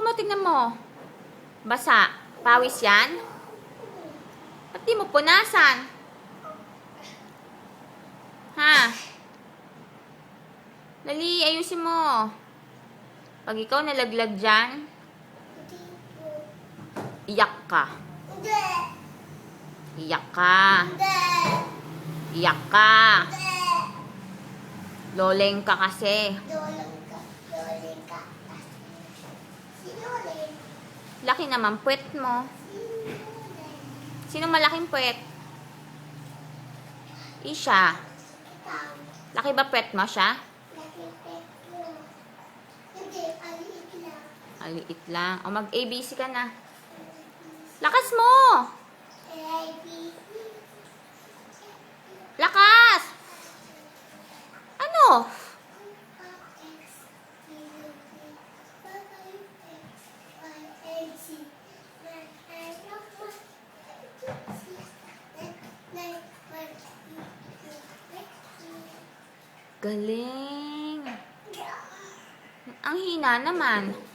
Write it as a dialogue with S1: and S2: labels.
S1: mo, tingnan mo. Basa. Pawis yan? Ba't di mo punasan? Ha? Dali, ayusin mo. Pag ikaw nalaglag dyan, iyak ka.
S2: Hindi.
S1: Iyak ka.
S2: Hindi.
S1: Iyak ka.
S2: Hindi.
S1: Loleng ka kasi.
S2: Loling ka. Loling ka. Si Loling.
S1: Laki naman puwet mo.
S2: Si Loling.
S1: Sino malaking puwet? Isha.
S2: Ikaw.
S1: Laki ba puwet mo siya?
S2: Nakipit mo. Hindi. Aliit lang.
S1: Maliit lang. O mag-ABC ka na. Lakas mo!
S2: A, B, C.
S1: Lakas! Ano?
S2: X, T, U, V, W, X, Y, and Z.
S1: Galing. Ang hina naman.